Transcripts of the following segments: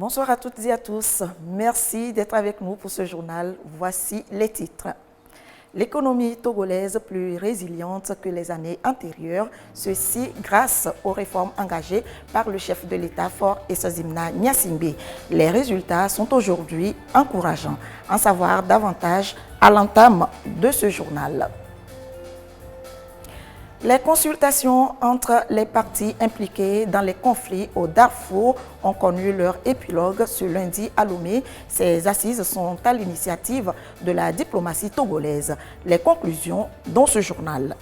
Bonsoir à toutes et à tous. Merci d'être avec nous pour ce journal. Voici les titres. L'économie togolaise plus résiliente que les années antérieures, ceci grâce aux réformes engagées par le chef de l'État Faure Essozimna Gnassingbé. Les résultats sont aujourd'hui encourageants. En savoir davantage à l'entame de ce journal. Les consultations entre les parties impliquées dans les conflits au Darfour ont connu leur épilogue ce lundi à Lomé. Ces assises sont à l'initiative de la diplomatie togolaise. Les conclusions dans ce journal.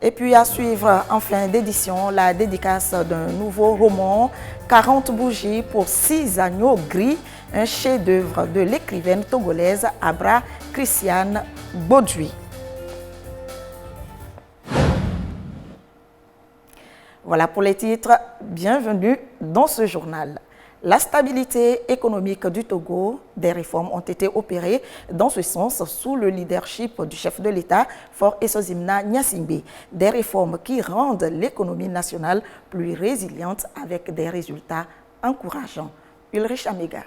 Et puis à suivre en fin d'édition la dédicace d'un nouveau roman, 40 bougies pour 6 agneaux gris, un chef-d'œuvre de l'écrivaine togolaise Abra Christiane Baudouin. Voilà pour les titres. Bienvenue dans ce journal. La stabilité économique du Togo, des réformes ont été opérées dans ce sens sous le leadership du chef de l'État, Faure Essozimna Gnassingbé. Des réformes qui rendent l'économie nationale plus résiliente avec des résultats encourageants. Ulrich Amega.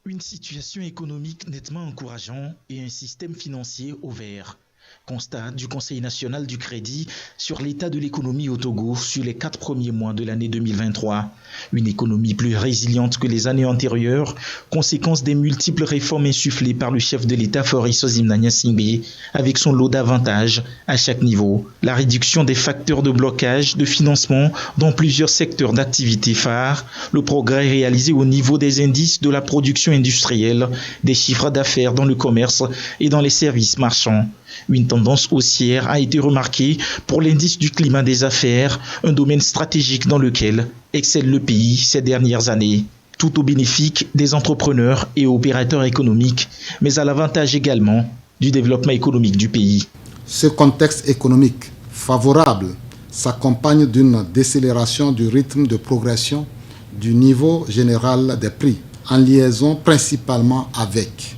Une situation économique nettement encourageante et un système financier au vert. Constat du Conseil national du crédit sur l'état de l'économie au Togo sur les 4 premiers mois de l'année 2023. Une économie plus résiliente que les années antérieures, conséquence des multiples réformes insufflées par le chef de l'État Faure Essozimna Gnassingbé, avec son lot d'avantages à chaque niveau. La réduction des facteurs de blocage de financement dans plusieurs secteurs d'activité phares, le progrès réalisé au niveau des indices de la production industrielle, des chiffres d'affaires dans le commerce et dans les services marchands. Une tendance haussière a été remarquée pour l'indice du climat des affaires, un domaine stratégique dans lequel excelle le pays ces dernières années. Tout au bénéfice des entrepreneurs et opérateurs économiques, mais à l'avantage également du développement économique du pays. Ce contexte économique favorable s'accompagne d'une décélération du rythme de progression du niveau général des prix, en liaison principalement avec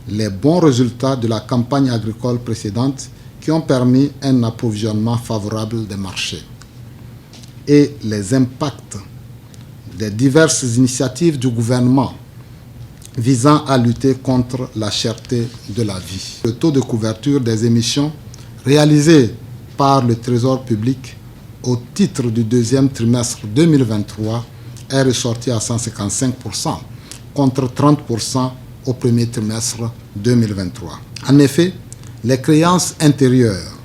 les bons résultats de la campagne agricole précédente qui ont permis un approvisionnement favorable des marchés et les impacts des diverses initiatives du gouvernement visant à lutter contre la cherté de la vie. Le taux de couverture des émissions réalisées par le Trésor public au titre du deuxième trimestre 2023 est ressorti à 155% contre 30% au premier trimestre 2023. En effet, les créances intérieures,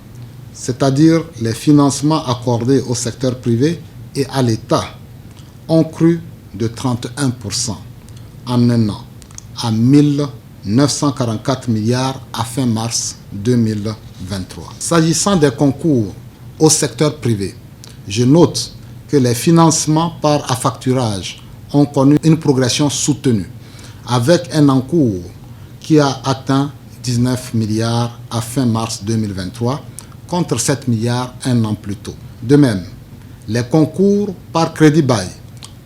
c'est-à-dire les financements accordés au secteur privé et à l'État, ont cru de 31% en un an à 1944 milliards à fin mars 2023. S'agissant des concours au secteur privé, je note que les financements par affacturage ont connu une progression soutenue, avec un encours qui a atteint 19 milliards à fin mars 2023, contre 7 milliards un an plus tôt. De même, les concours par crédit bail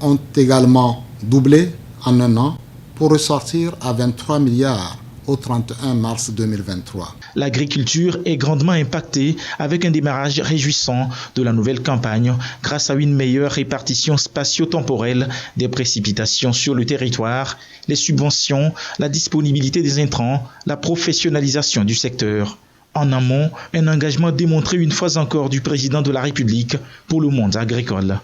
ont également doublé en un an pour ressortir à 23 milliards au 31 mars 2023. L'agriculture est grandement impactée avec un démarrage réjouissant de la nouvelle campagne grâce à une meilleure répartition spatio-temporelle des précipitations sur le territoire, les subventions, la disponibilité des intrants, la professionnalisation du secteur. En amont, un engagement démontré une fois encore du président de la République pour le monde agricole.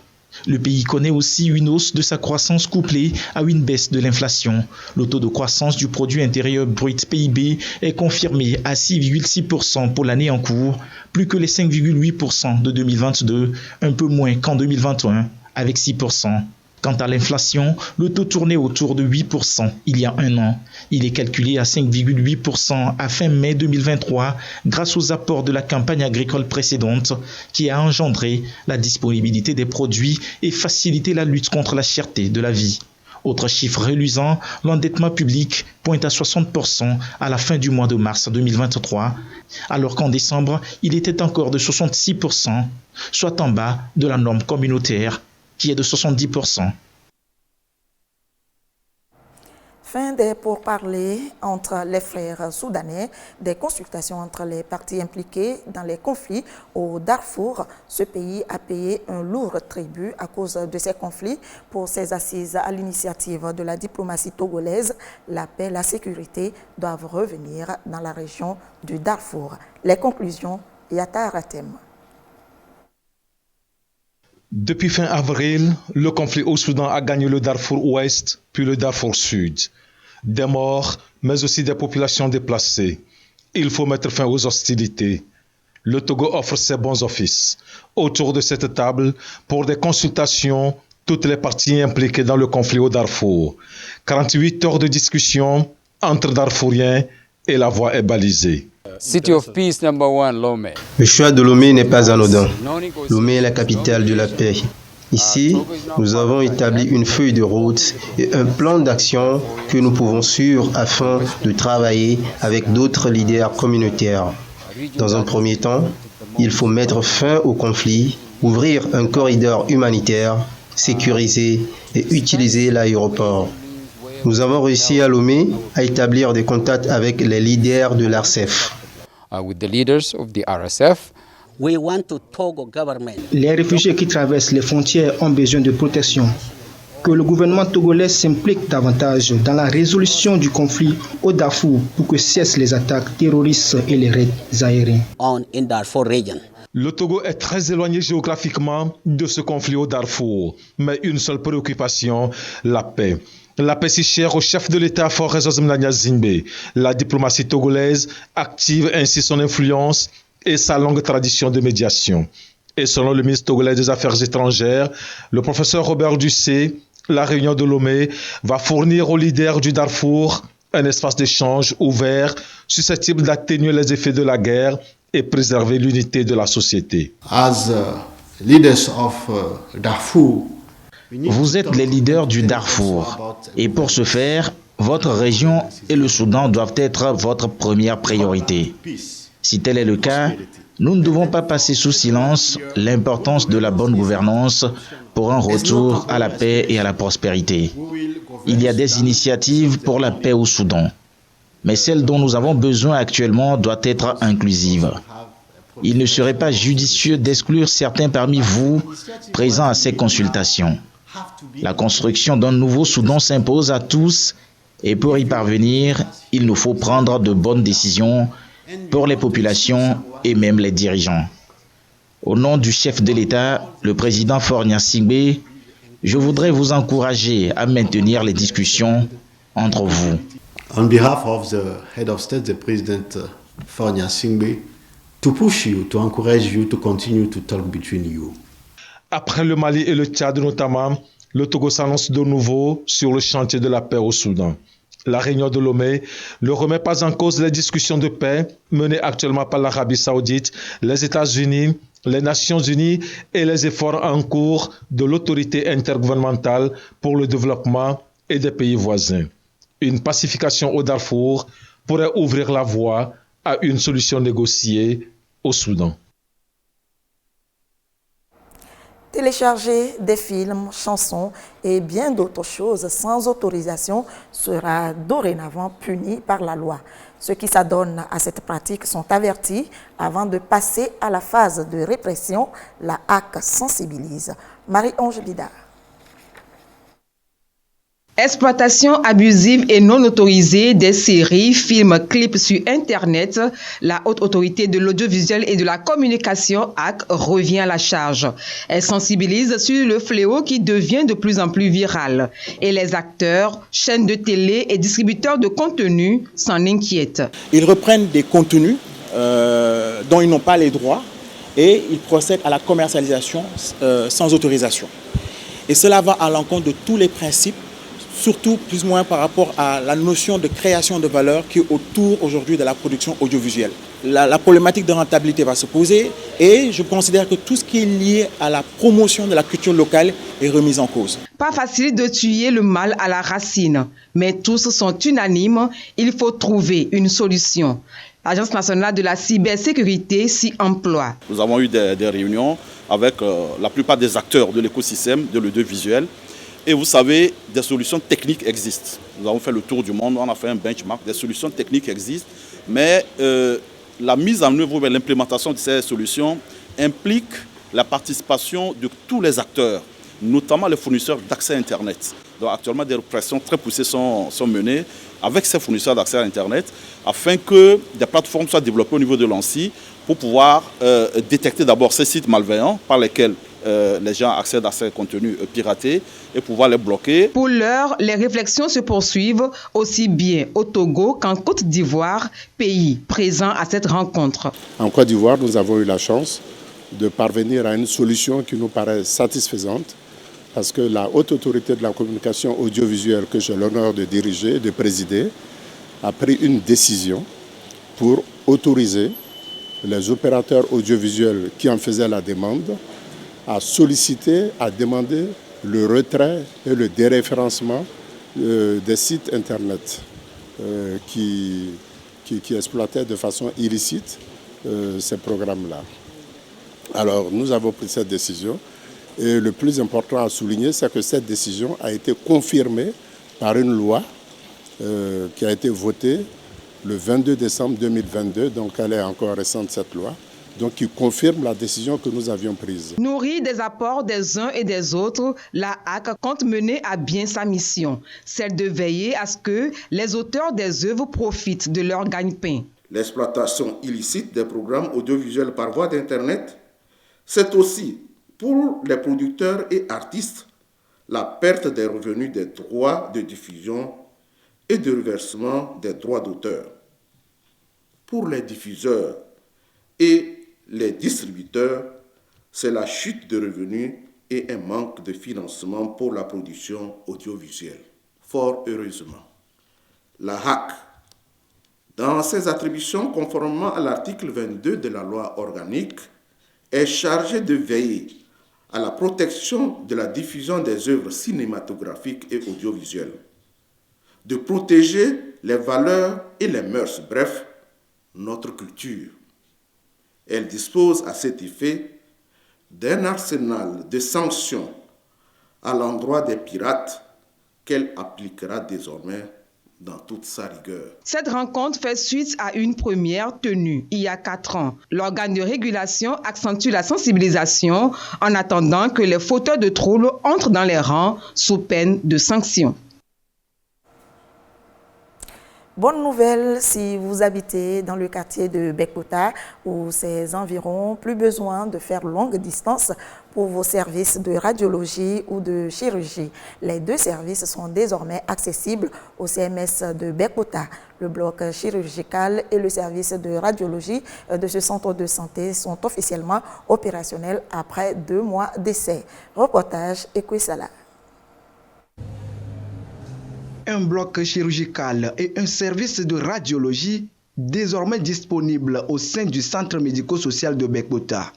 Le pays connaît aussi une hausse de sa croissance couplée à une baisse de l'inflation. Le taux de croissance du produit intérieur brut PIB est confirmé à 6,6% pour l'année en cours, plus que les 5,8% de 2022, un peu moins qu'en 2021, avec 6%. Quant à l'inflation, le taux tournait autour de 8% il y a un an. Il est calculé à 5,8% à fin mai 2023 grâce aux apports de la campagne agricole précédente qui a engendré la disponibilité des produits et facilité la lutte contre la cherté de la vie. Autre chiffre reluisant, l'endettement public pointe à 60% à la fin du mois de mars 2023, alors qu'en décembre, il était encore de 66%, soit en bas de la norme communautaire qui est de 70%. Fin des pourparlers entre les frères soudanais, des consultations entre les parties impliquées dans les conflits au Darfour. Ce pays a payé un lourd tribut à cause de ces conflits. Pour ces assises à l'initiative de la diplomatie togolaise, la paix et la sécurité doivent revenir dans la région du Darfour. Les conclusions, Yata Aratem. Depuis fin avril, le conflit au Soudan a gagné le Darfour Ouest, puis le Darfour Sud. Des morts, mais aussi des populations déplacées. Il faut mettre fin aux hostilités. Le Togo offre ses bons offices. Autour de cette table, pour des consultations, toutes les parties impliquées dans le conflit au Darfour. 48 heures de discussion entre Darfouriens et la voie est balisée. City of Peace number 1, Lomé. Le choix de Lomé n'est pas anodin. Lomé est la capitale de la paix. Ici, nous avons établi une feuille de route et un plan d'action que nous pouvons suivre afin de travailler avec d'autres leaders communautaires. Dans un premier temps, il faut mettre fin au conflit, ouvrir un corridor humanitaire, sécuriser et utiliser l'aéroport. Nous avons réussi à Lomé à établir des contacts avec les leaders de l'RSF. With the leaders of the RSF. Les réfugiés qui traversent les frontières ont besoin de protection. Que le gouvernement togolais s'implique davantage dans la résolution du conflit au Darfour pour que cessent les attaques terroristes et les raids aériens. Le Togo est très éloigné géographiquement de ce conflit au Darfour, mais une seule préoccupation, la paix. La paix si chère au chef de l'État Faure Ezozimnania Zimbe. La diplomatie togolaise active ainsi son influence et sa longue tradition de médiation. Et selon le ministre togolais des Affaires étrangères, le professeur Robert Ducé, la réunion de Lomé va fournir aux leaders du Darfour un espace d'échange ouvert, susceptible d'atténuer les effets de la guerre et préserver l'unité de la société. As leaders of Darfur, vous êtes les leaders du Darfour et pour ce faire, votre région et le Soudan doivent être votre première priorité. Si tel est le cas, nous ne devons pas passer sous silence l'importance de la bonne gouvernance pour un retour à la paix et à la prospérité. Il y a des initiatives pour la paix au Soudan, mais celle dont nous avons besoin actuellement doit être inclusive. Il ne serait pas judicieux d'exclure certains parmi vous présents à ces consultations. La construction d'un nouveau Soudan s'impose à tous et pour y parvenir, il nous faut prendre de bonnes décisions pour les populations et même les dirigeants. Au nom du chef de l'État, le président Faure Gnassingbé, je voudrais vous encourager à maintenir les discussions entre vous. On behalf of the head of state, the President Faure Gnassingbé, to push you, to encourage you to continue to talk between you. Après le Mali et le Tchad notamment, le Togo s'annonce de nouveau sur le chantier de la paix au Soudan. La réunion de Lomé ne remet pas en cause les discussions de paix menées actuellement par l'Arabie Saoudite, les États-Unis, les Nations Unies et les efforts en cours de l'autorité intergouvernementale pour le développement et des pays voisins. Une pacification au Darfour pourrait ouvrir la voie à une solution négociée au Soudan. Télécharger des films, chansons et bien d'autres choses sans autorisation sera dorénavant puni par la loi. Ceux qui s'adonnent à cette pratique sont avertis avant de passer à la phase de répression. La HAC sensibilise. Marie-Ange Bidard. Exploitation abusive et non autorisée des séries, films, clips sur Internet, la Haute Autorité de l'Audiovisuel et de la Communication, HAC, revient à la charge. Elle sensibilise sur le fléau qui devient de plus en plus viral. Et les acteurs, chaînes de télé et distributeurs de contenu s'en inquiètent. Ils reprennent des contenus dont ils n'ont pas les droits et ils procèdent à la commercialisation sans autorisation. Et cela va à l'encontre de tous les principes, surtout plus ou moins par rapport à la notion de création de valeur qui est autour aujourd'hui de la production audiovisuelle. La problématique de rentabilité va se poser et je considère que tout ce qui est lié à la promotion de la culture locale est remis en cause. Pas facile de tuer le mal à la racine, mais tous sont unanimes, il faut trouver une solution. L'Agence nationale de la cybersécurité s'y emploie. Nous avons eu des réunions avec la plupart des acteurs de l'écosystème de l'audiovisuel. Et vous savez, des solutions techniques existent. Nous avons fait le tour du monde, on a fait un benchmark, des solutions techniques existent, mais la mise en œuvre et l'implémentation de ces solutions implique la participation de tous les acteurs, notamment les fournisseurs d'accès à Internet. Donc actuellement, des pressions très poussées sont menées avec ces fournisseurs d'accès à Internet afin que des plateformes soient développées au niveau de l'ANSSI pour pouvoir détecter d'abord ces sites malveillants par lesquels les gens accèdent à ces contenus piratés et pouvoir les bloquer. Pour l'heure, les réflexions se poursuivent aussi bien au Togo qu'en Côte d'Ivoire, pays présents à cette rencontre. En Côte d'Ivoire, nous avons eu la chance de parvenir à une solution qui nous paraît satisfaisante parce que la Haute Autorité de la Communication Audiovisuelle que j'ai l'honneur de diriger, de présider, a pris une décision pour autoriser les opérateurs audiovisuels qui en faisaient la demande à solliciter, à demander le retrait et le déréférencement des sites Internet qui exploitaient de façon illicite ces programmes-là. Alors, nous avons pris cette décision et le plus important à souligner, c'est que cette décision a été confirmée par une loi qui a été votée le 22 décembre 2022, donc elle est encore récente cette loi, donc qui confirme la décision que nous avions prise. Nourrie des apports des uns et des autres, la HAC compte mener à bien sa mission, celle de veiller à ce que les auteurs des œuvres profitent de leur gagne-pain. L'exploitation illicite des programmes audiovisuels par voie d'Internet, c'est aussi pour les producteurs et artistes la perte des revenus des droits de diffusion et de reversement des droits d'auteur. Pour les diffuseurs et les distributeurs, c'est la chute de revenus et un manque de financement pour la production audiovisuelle. Fort heureusement, la HAC, dans ses attributions conformément à l'article 22 de la loi organique, est chargée de veiller à la protection de la diffusion des œuvres cinématographiques et audiovisuelles, de protéger les valeurs et les mœurs, bref, notre culture. Elle dispose à cet effet d'un arsenal de sanctions à l'endroit des pirates qu'elle appliquera désormais dans toute sa rigueur. Cette rencontre fait suite à une première tenue il y a 4 ans. L'organe de régulation accentue la sensibilisation en attendant que les fauteurs de troubles entrent dans les rangs sous peine de sanctions. Bonne nouvelle si vous habitez dans le quartier de Bekota ou ses environs, plus besoin de faire longue distance pour vos services de radiologie ou de chirurgie. Les deux services sont désormais accessibles au CMS de Bekota. Le bloc chirurgical et le service de radiologie de ce centre de santé sont officiellement opérationnels après 2 mois d'essai. Reportage Ekwesala. Un bloc chirurgical et un service de radiologie désormais disponibles au sein du centre médico-social de Bekota.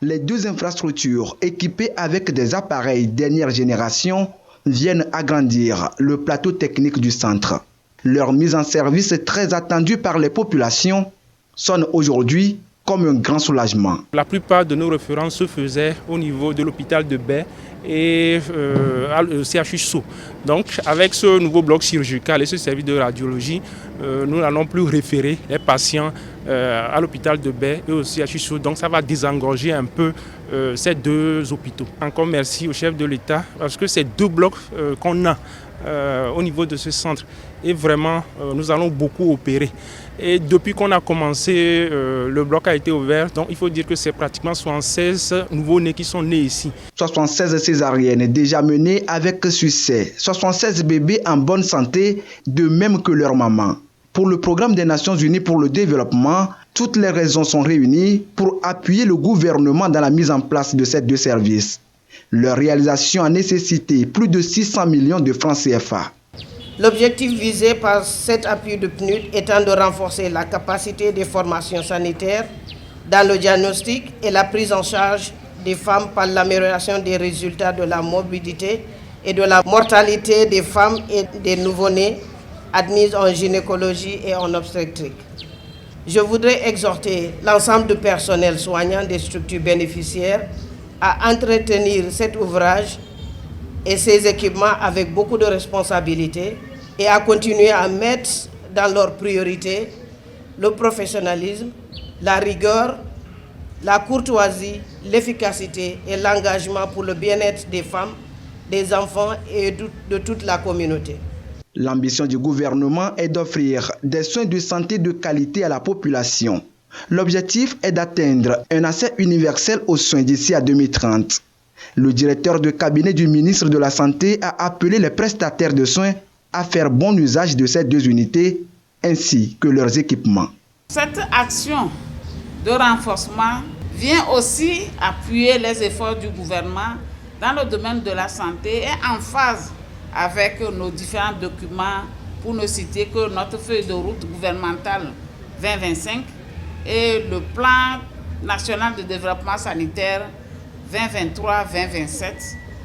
Les deux infrastructures équipées avec des appareils dernière génération viennent agrandir le plateau technique du centre. Leur mise en service très attendue par les populations sonne aujourd'hui comme un grand soulagement. La plupart de nos références se faisaient au niveau de l'hôpital de Baie et au CHU Sceaux. Donc avec ce nouveau bloc chirurgical et ce service de radiologie, nous n'allons plus référer les patients à l'hôpital de Baie et au CHU Sceaux. Donc ça va désengorger un peu ces deux hôpitaux. Encore merci au chef de l'État parce que ces deux blocs qu'on a au niveau de ce centre et vraiment nous allons beaucoup opérer. Et depuis qu'on a commencé, le bloc a été ouvert, donc il faut dire que c'est pratiquement 76 nouveaux-nés qui sont nés ici. 76 césariennes déjà menées avec succès, 76 bébés en bonne santé, de même que leur maman. Pour le programme des Nations Unies pour le développement, toutes les raisons sont réunies pour appuyer le gouvernement dans la mise en place de ces deux services. Leur réalisation a nécessité plus de 600 millions de francs CFA. L'objectif visé par cet appui de PNUD étant de renforcer la capacité des formations sanitaires dans le diagnostic et la prise en charge des femmes par l'amélioration des résultats de la morbidité et de la mortalité des femmes et des nouveau-nés admises en gynécologie et en obstétrique. Je voudrais exhorter l'ensemble du personnel soignant des structures bénéficiaires à entretenir cet ouvrage et ses équipements avec beaucoup de responsabilités et à continuer à mettre dans leurs priorités le professionnalisme, la rigueur, la courtoisie, l'efficacité et l'engagement pour le bien-être des femmes, des enfants et de toute la communauté. L'ambition du gouvernement est d'offrir des soins de santé de qualité à la population. L'objectif est d'atteindre un accès universel aux soins d'ici à 2030. Le directeur de cabinet du ministre de la Santé a appelé les prestataires de soins à faire bon usage de ces deux unités ainsi que leurs équipements. Cette action de renforcement vient aussi appuyer les efforts du gouvernement dans le domaine de la santé et en phase avec nos différents documents, pour ne citer que notre feuille de route gouvernementale 2025 et le plan national de développement sanitaire 2023-2027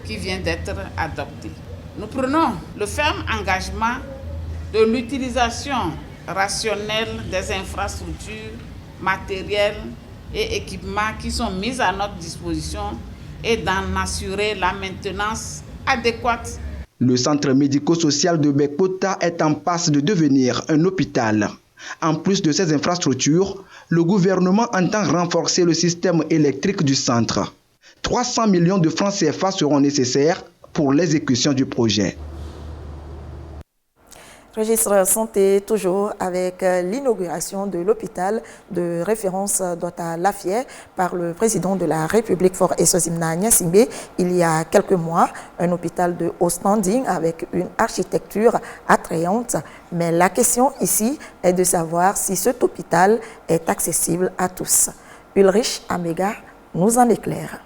qui vient d'être adopté. Nous prenons le ferme engagement de l'utilisation rationnelle des infrastructures, matériels et équipements qui sont mis à notre disposition et d'en assurer la maintenance adéquate. Le centre médico-social de Bekpota est en passe de devenir un hôpital. En plus de ces infrastructures, le gouvernement entend renforcer le système électrique du centre. 300 millions de francs CFA seront nécessaires pour l'exécution du projet. Registre santé, toujours avec l'inauguration de l'hôpital de référence d'Ota-Lafié par le président de la République Faure Eswazimna Gnassingbé il y a quelques mois. Un hôpital de haut standing avec une architecture attrayante. Mais la question ici est de savoir si cet hôpital est accessible à tous. Ulrich Amega nous en éclaire.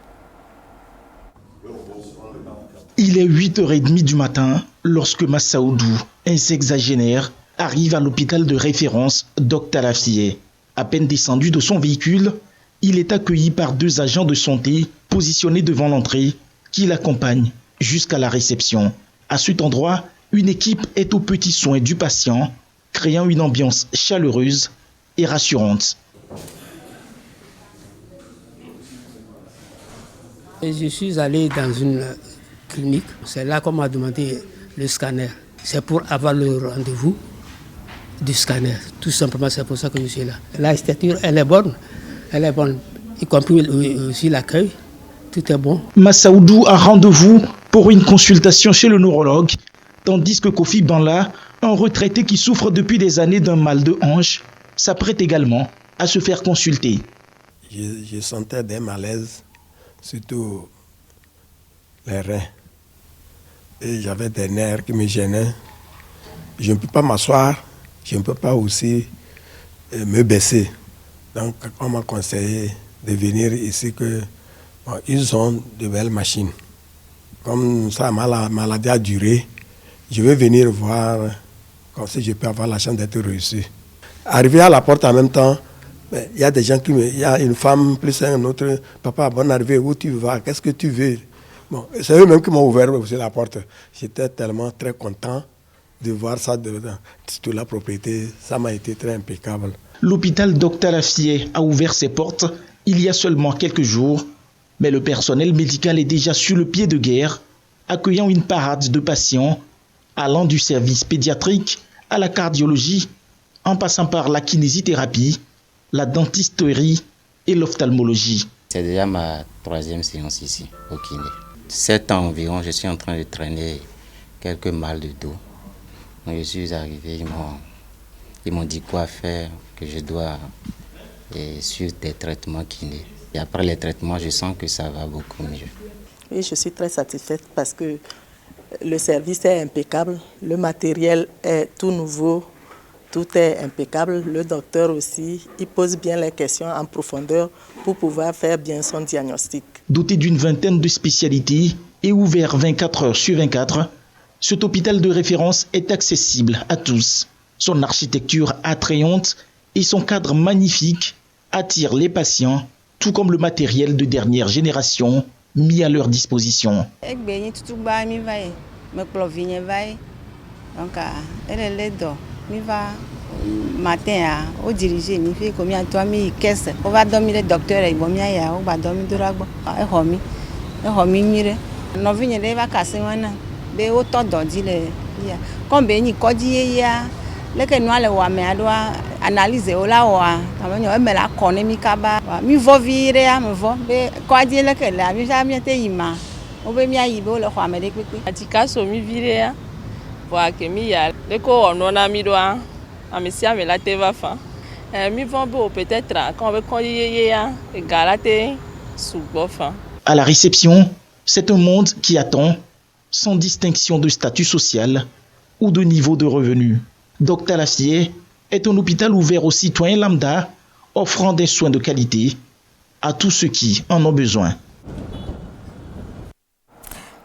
Il est 8h30 du matin lorsque Massaoudou, un sexagénaire, arrive à l'hôpital de référence d'Ota-Lafié. À peine descendu de son véhicule, il est accueilli par deux agents de santé positionnés devant l'entrée qui l'accompagnent jusqu'à la réception. À cet endroit, une équipe est aux petits soins du patient, créant une ambiance chaleureuse et rassurante. Je suis allé dans une clinique, c'est là qu'on m'a demandé le scanner. C'est pour avoir le rendez-vous du scanner. Tout simplement, c'est pour ça que je suis là. L'architecture, elle est bonne, y compris aussi l'accueil. Tout est bon. Massaoudou a rendez-vous pour une consultation chez le neurologue, tandis que Kofi Banla, un retraité qui souffre depuis des années d'un mal de hanche, s'apprête également à se faire consulter. Je sentais des malaises, surtout les reins. Et j'avais des nerfs qui me gênaient. Je ne peux pas m'asseoir, je ne peux pas aussi me baisser. Donc on m'a conseillé de venir ici, ils ont de belles machines. Comme ça, ma maladie a duré, je vais venir voir comme si je peux avoir la chance d'être reçu. Arrivé à la porte en même temps, il y a des gens il y a une femme plus un autre, papa, bonne arrivée, où tu vas, qu'est-ce que tu veux? Bon, c'est eux-mêmes qui m'ont ouvert aussi la porte. J'étais tellement très content de voir ça de toute la propriété. Ça m'a été très impeccable. L'hôpital d'Ota-Lafié a ouvert ses portes il y a seulement quelques jours, mais le personnel médical est déjà sur le pied de guerre, accueillant une parade de patients allant du service pédiatrique à la cardiologie, en passant par la kinésithérapie, la dentisterie et l'ophtalmologie. C'est déjà ma 3e séance ici au kiné. 7 ans environ, je suis en train de traîner quelques mal de dos. Donc je suis arrivé, ils m'ont dit quoi faire, que je dois suivre des traitements kinés. Et après les traitements, je sens que ça va beaucoup mieux. Oui, je suis très satisfaite parce que le service est impeccable, le matériel est tout nouveau, tout est impeccable. Le docteur aussi, il pose bien les questions en profondeur pour pouvoir faire bien son diagnostic. Doté d'une vingtaine de spécialités et ouvert 24 heures sur 24, cet hôpital de référence est accessible à tous. Son architecture attrayante et son cadre magnifique attirent les patients, tout comme le matériel de dernière génération mis à leur disposition. Matin, au dirigé, il fait combien de temps, qu'est-ce on va dormir le docteur et bon, il va dormir de la analyse ola wa tamanyo emela kone mikaba mi vovire ya mvo be kwa die le ke la mi ja mi te yima o be mi ayi be o le kwa me de pepe atika so mi vire ya wa ke mi ya le ko ono na mi do a mi sia me la te va fa mi vont be peut-être quand be kon ye ya galate sugbo fa. À la réception, c'est un monde qui attend sans distinction de statut social ou de niveau de revenu. Dr Lassier est un hôpital ouvert aux citoyens lambda, offrant des soins de qualité à tous ceux qui en ont besoin.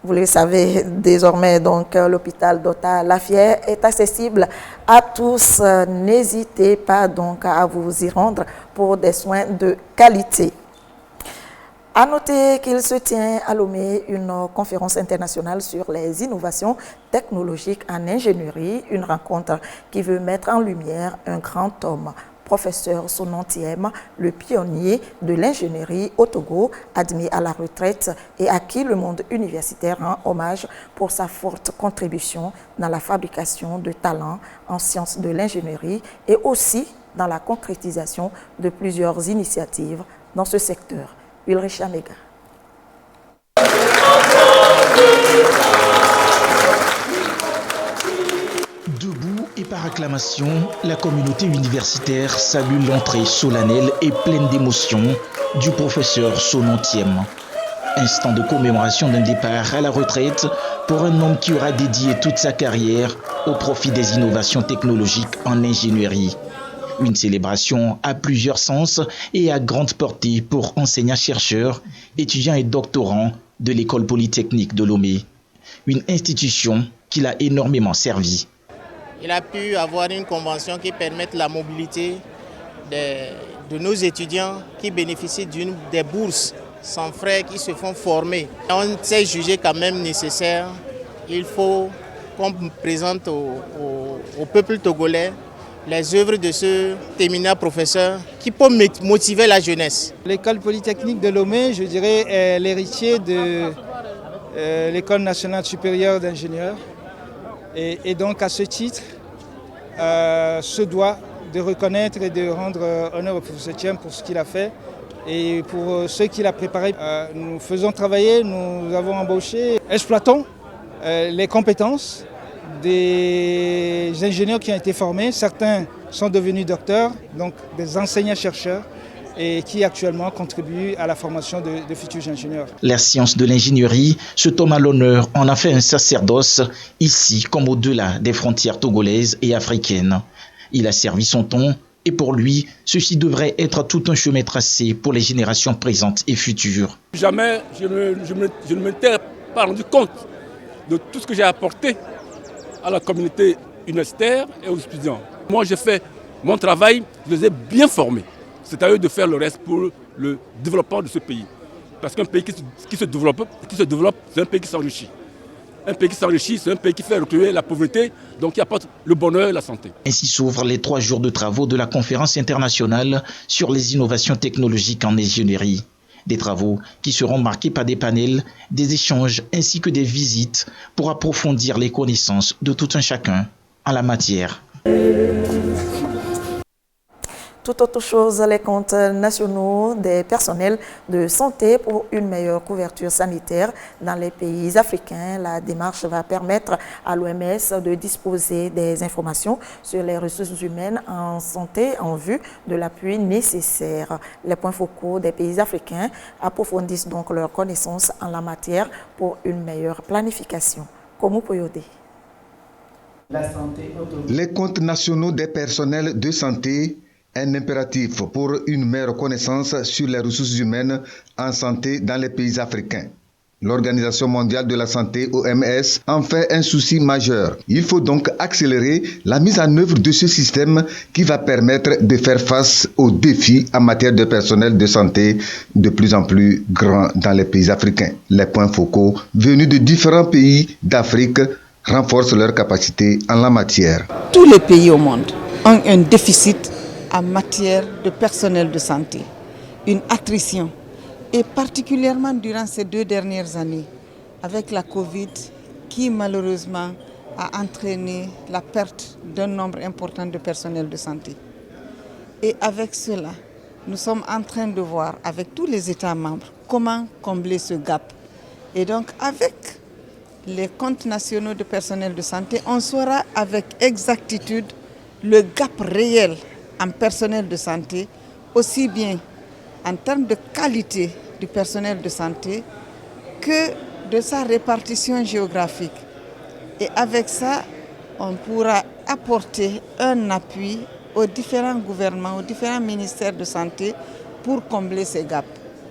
Vous le savez désormais, donc l'hôpital Dr Lassier est accessible à tous. N'hésitez pas donc à vous y rendre pour des soins de qualité. À noter qu'il se tient à Lomé une conférence internationale sur les innovations technologiques en ingénierie, une rencontre qui veut mettre en lumière un grand homme, professeur Sonantiem, le pionnier de l'ingénierie au Togo, admis à la retraite et à qui le monde universitaire rend hommage pour sa forte contribution dans la fabrication de talents en sciences de l'ingénierie et aussi dans la concrétisation de plusieurs initiatives dans ce secteur. Ulrich Amega. Debout et par acclamation, la communauté universitaire salue l'entrée solennelle et pleine d'émotion du professeur Sonantiem. Instant de commémoration d'un départ à la retraite pour un homme qui aura dédié toute sa carrière au profit des innovations technologiques en ingénierie. Une célébration à plusieurs sens et à grande portée pour enseignants-chercheurs, étudiants et doctorants de l'école polytechnique de Lomé. Une institution qui l'a énormément servi. Il a pu avoir une convention qui permette la mobilité de nos étudiants qui bénéficient des bourses sans frais qui se font former. On s'est jugé quand même nécessaire. Il faut qu'on présente au peuple togolais les œuvres de ce éminent professeur qui peut motiver la jeunesse. L'école polytechnique de Lomé, je dirais, est l'héritier de l'école nationale supérieure d'ingénieurs. Et donc à ce titre, se doit de reconnaître et de rendre honneur au professeur Thiem pour ce qu'il a fait. Et pour ceux qu'il a préparés, nous faisons travailler, nous avons embauché, exploitons les compétences des ingénieurs qui ont été formés. Certains sont devenus docteurs, donc des enseignants-chercheurs, et qui actuellement contribuent à la formation de futurs ingénieurs. La science de l'ingénierie se tombe à l'honneur, en a fait un sacerdoce, ici comme au-delà des frontières togolaises et africaines. Il a servi son temps, et pour lui, ceci devrait être tout un chemin tracé pour les générations présentes et futures. Jamais je ne m'étais pas rendu compte de tout ce que j'ai apporté à la communauté universitaire et aux étudiants. Moi, j'ai fait mon travail, je les ai bien formés. C'est à eux de faire le reste pour le développement de ce pays. Parce qu'un pays qui se développe, c'est un pays qui s'enrichit. Un pays qui s'enrichit, c'est un pays qui fait reculer la pauvreté, donc qui apporte le bonheur et la santé. Ainsi s'ouvrent les 3 jours de travaux de la conférence internationale sur les innovations technologiques en ingénierie. Des travaux qui seront marqués par des panels, des échanges ainsi que des visites pour approfondir les connaissances de tout un chacun en la matière. Tout autre chose, les comptes nationaux des personnels de santé pour une meilleure couverture sanitaire dans les pays africains. La démarche va permettre à l'OMS de disposer des informations sur les ressources humaines en santé en vue de l'appui nécessaire. Les points focaux des pays africains approfondissent donc leurs connaissances en la matière pour une meilleure planification. Comme Poyodé. Les comptes nationaux des personnels de santé, un impératif pour une meilleure connaissance sur les ressources humaines en santé dans les pays africains. L'Organisation mondiale de la santé, OMS, en fait un souci majeur. Il faut donc accélérer la mise en œuvre de ce système qui va permettre de faire face aux défis en matière de personnel de santé de plus en plus grands dans les pays africains. Les points focaux venus de différents pays d'Afrique renforcent leur capacité en la matière. Tous les pays au monde ont un déficit en matière de personnel de santé, une attrition. Et particulièrement durant ces 2 dernières années, avec la Covid qui malheureusement a entraîné la perte d'un nombre important de personnel de santé. Et avec cela, nous sommes en train de voir avec tous les États membres comment combler ce gap. Et donc avec les comptes nationaux de personnel de santé, on saura avec exactitude le gap réel en personnel de santé, aussi bien en termes de qualité du personnel de santé que de sa répartition géographique. Et avec ça, on pourra apporter un appui aux différents gouvernements, aux différents ministères de santé pour combler ces gaps.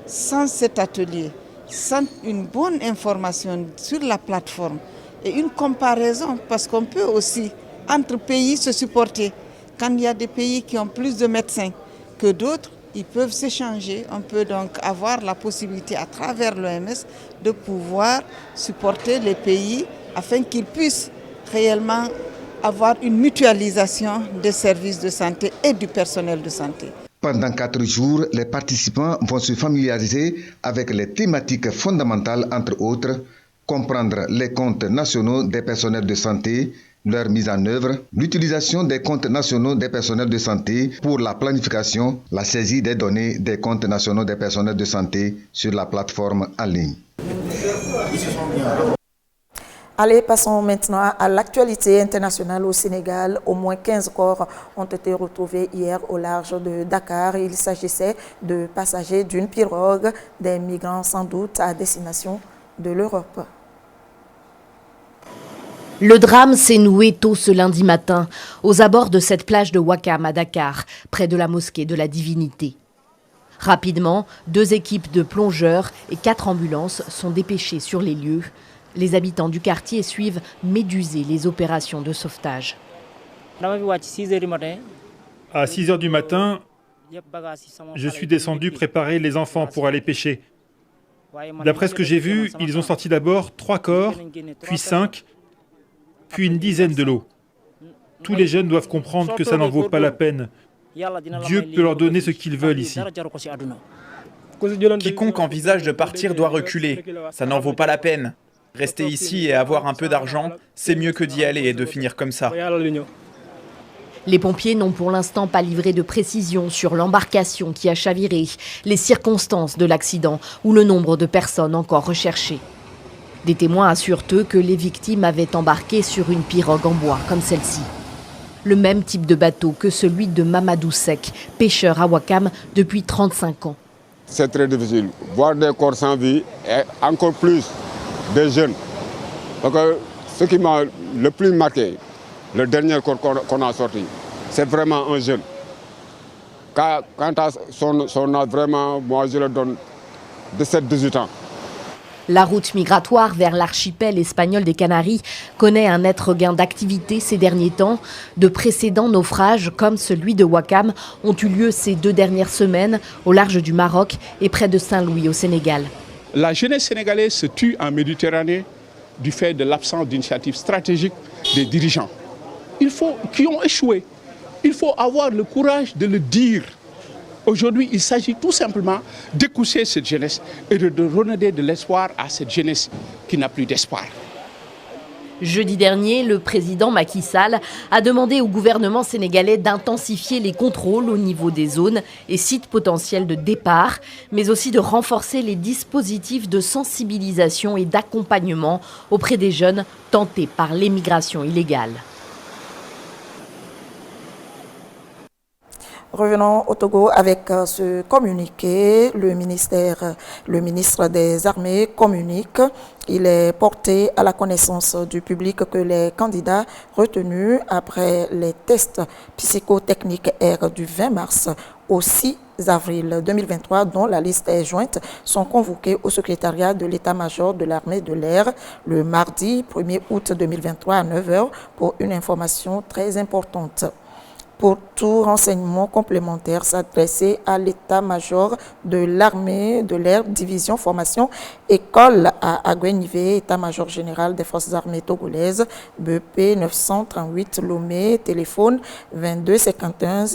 Sans cet atelier, sans une bonne information sur la plateforme et une comparaison, parce qu'on peut aussi, entre pays, se supporter. Quand il y a des pays qui ont plus de médecins que d'autres, ils peuvent s'échanger. On peut donc avoir la possibilité à travers l'OMS de pouvoir supporter les pays afin qu'ils puissent réellement avoir une mutualisation des services de santé et du personnel de santé. Pendant 4 jours, les participants vont se familiariser avec les thématiques fondamentales, entre autres, comprendre les comptes nationaux des personnels de santé, leur mise en œuvre, l'utilisation des comptes nationaux des personnels de santé pour la planification, la saisie des données des comptes nationaux des personnels de santé sur la plateforme en ligne. Allez, passons maintenant à l'actualité internationale au Sénégal. Au moins 15 corps ont été retrouvés hier au large de Dakar. Il s'agissait de passagers d'une pirogue, des migrants sans doute à destination de l'Europe. Le drame s'est noué tôt ce lundi matin, aux abords de cette plage de Ouakam à Dakar, près de la mosquée de la Divinité. Rapidement, 2 équipes de plongeurs et 4 ambulances sont dépêchées sur les lieux. Les habitants du quartier suivent médusés les opérations de sauvetage. À 6 h du matin, je suis descendu préparer les enfants pour aller pêcher. D'après ce que j'ai vu, ils ont sorti d'abord 3 corps, puis 5, puis une dizaine de l'eau. Tous les jeunes doivent comprendre que ça n'en vaut pas la peine. Dieu peut leur donner ce qu'ils veulent ici. Quiconque envisage de partir doit reculer. Ça n'en vaut pas la peine. Rester ici et avoir un peu d'argent, c'est mieux que d'y aller et de finir comme ça. Les pompiers n'ont pour l'instant pas livré de précision sur l'embarcation qui a chaviré, les circonstances de l'accident ou le nombre de personnes encore recherchées. Des témoins assurent eux que les victimes avaient embarqué sur une pirogue en bois comme celle-ci. Le même type de bateau que celui de Mamadou Sek, pêcheur à Ouakam depuis 35 ans. C'est très difficile. Voir des corps sans vie et encore plus des jeunes. Donc, ce qui m'a le plus marqué, le dernier corps qu'on a sorti, c'est vraiment un jeune. Quant à son âge, vraiment, moi je le donne 17-18 ans. La route migratoire vers l'archipel espagnol des Canaries connaît un net regain d'activité ces derniers temps. De précédents naufrages, comme celui de Ouakam, ont eu lieu ces 2 dernières semaines au large du Maroc et près de Saint-Louis au Sénégal. La jeunesse sénégalaise se tue en Méditerranée du fait de l'absence d'initiatives stratégiques des dirigeants qui ont échoué. Il faut avoir le courage de le dire. Aujourd'hui, il s'agit tout simplement d'écouter cette jeunesse et de redonner de l'espoir à cette jeunesse qui n'a plus d'espoir. Jeudi dernier, le président Macky Sall a demandé au gouvernement sénégalais d'intensifier les contrôles au niveau des zones et sites potentiels de départ, mais aussi de renforcer les dispositifs de sensibilisation et d'accompagnement auprès des jeunes tentés par l'émigration illégale. Revenons au Togo avec ce communiqué. Le ministre des Armées communique. Il est porté à la connaissance du public que les candidats retenus après les tests psychotechniques R du 20 mars au 6 avril 2023, dont la liste est jointe, sont convoqués au secrétariat de l'état-major de l'armée de l'air le mardi 1er août 2023 à 9 h pour une information très importante. Pour tout renseignement complémentaire, s'adresser à l'état-major de l'armée de l'air, division formation, école à Agouenivé, état-major général des forces armées togolaises, BP 938 Lomé, téléphone 22 51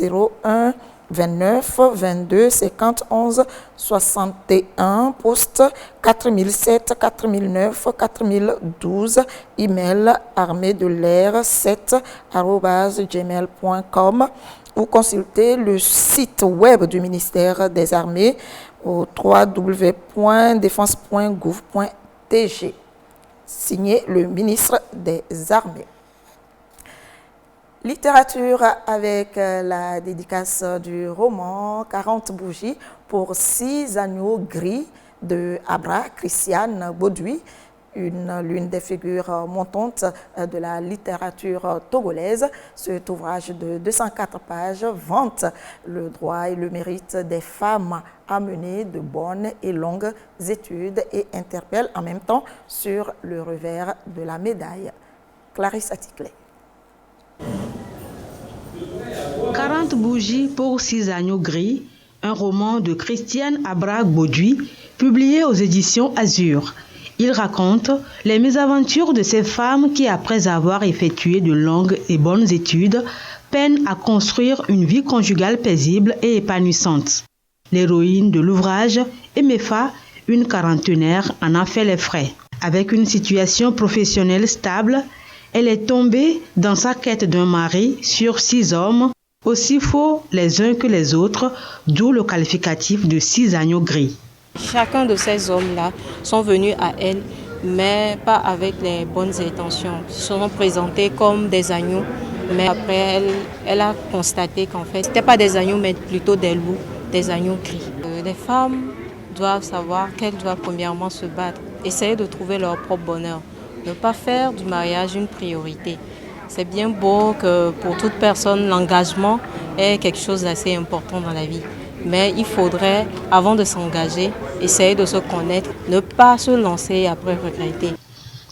01 29 22 51 61, poste 4007 4009 4012, email armée-de-l'air7@gmail.com ou consultez le site web du ministère des Armées au www.défense.gouv.tg. Signé le ministre des Armées. Littérature avec la dédicace du roman 40 bougies pour 6 agneaux gris de Abra Christiane Bauduit, l'une des figures montantes de la littérature togolaise. Cet ouvrage de 204 pages vante le droit et le mérite des femmes à mener de bonnes et longues études et interpelle en même temps sur le revers de la médaille. Clarisse Aticlé. 40 bougies pour 6 agneaux gris, un roman de Christiane Abra Bauduit, publié aux éditions Azur. Il raconte les mésaventures de ces femmes qui, après avoir effectué de longues et bonnes études, peinent à construire une vie conjugale paisible et épanouissante. L'héroïne de l'ouvrage, Emefa, une quarantenaire, en a fait les frais. Avec une situation professionnelle stable, elle est tombée dans sa quête d'un mari sur 6 hommes, aussi faux les uns que les autres, d'où le qualificatif de 6 agneaux gris. Chacun de ces hommes-là sont venus à elle, mais pas avec les bonnes intentions. Ils se sont présentés comme des agneaux, mais après, elle a constaté qu'en fait, ce n'étaient pas des agneaux, mais plutôt des loups, des agneaux gris. Les femmes doivent savoir qu'elles doivent premièrement se battre, essayer de trouver leur propre bonheur, ne pas faire du mariage une priorité. C'est bien beau que pour toute personne, l'engagement est quelque chose d'assez important dans la vie. Mais il faudrait, avant de s'engager, essayer de se connaître, ne pas se lancer et après regretter.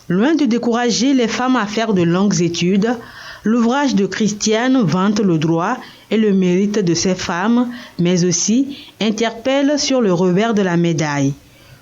Loin de décourager les femmes à faire de longues études, l'ouvrage de Christiane vante le droit et le mérite de ces femmes, mais aussi interpelle sur le revers de la médaille.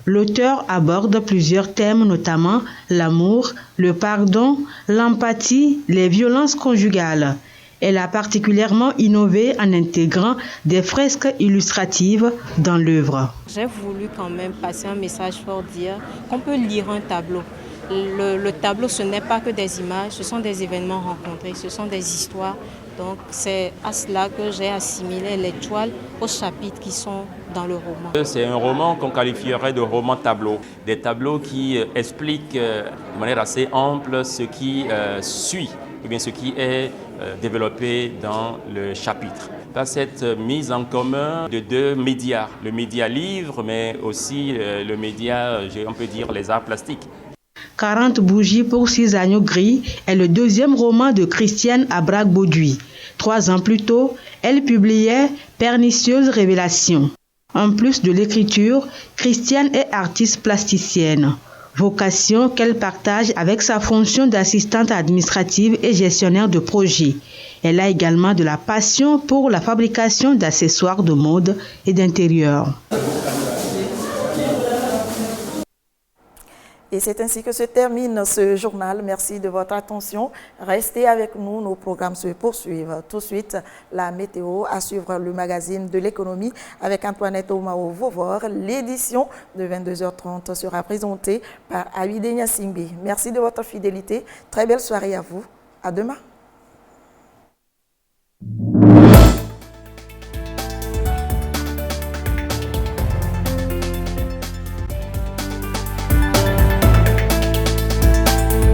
L'auteur aborde plusieurs thèmes, notamment l'amour, le pardon, l'empathie, les violences conjugales. Elle a particulièrement innové en intégrant des fresques illustratives dans l'œuvre. J'ai voulu quand même passer un message fort, dire qu'on peut lire un tableau. Le tableau, ce n'est pas que des images, ce sont des événements rencontrés, ce sont des histoires. Donc c'est à cela que j'ai assimilé les toiles aux chapitres qui sont dans le roman. C'est un roman qu'on qualifierait de roman tableau. Des tableaux qui expliquent de manière assez ample ce qui suit, ou bien ce qui est développé dans le chapitre. Par cette mise en commun de 2 médias, le média livre, mais aussi le média, on peut dire, les arts plastiques. 40 bougies pour 6 agneaux gris est le 2e roman de Christiane Abra Bauduit. 3 ans plus tôt, elle publiait Pernicieuse révélation. En plus de l'écriture, Christiane est artiste plasticienne. Vocation qu'elle partage avec sa fonction d'assistante administrative et gestionnaire de projet. Elle a également de la passion pour la fabrication d'accessoires de mode et d'intérieur. Et c'est ainsi que se termine ce journal. Merci de votre attention. Restez avec nous, nos programmes se poursuivent. Tout de suite, la météo, à suivre le magazine de l'économie avec Antoinette Omao-Vauvor. L'édition de 22h30 sera présentée par Awide Nyasingbi. Merci de votre fidélité. Très belle soirée à vous. À demain.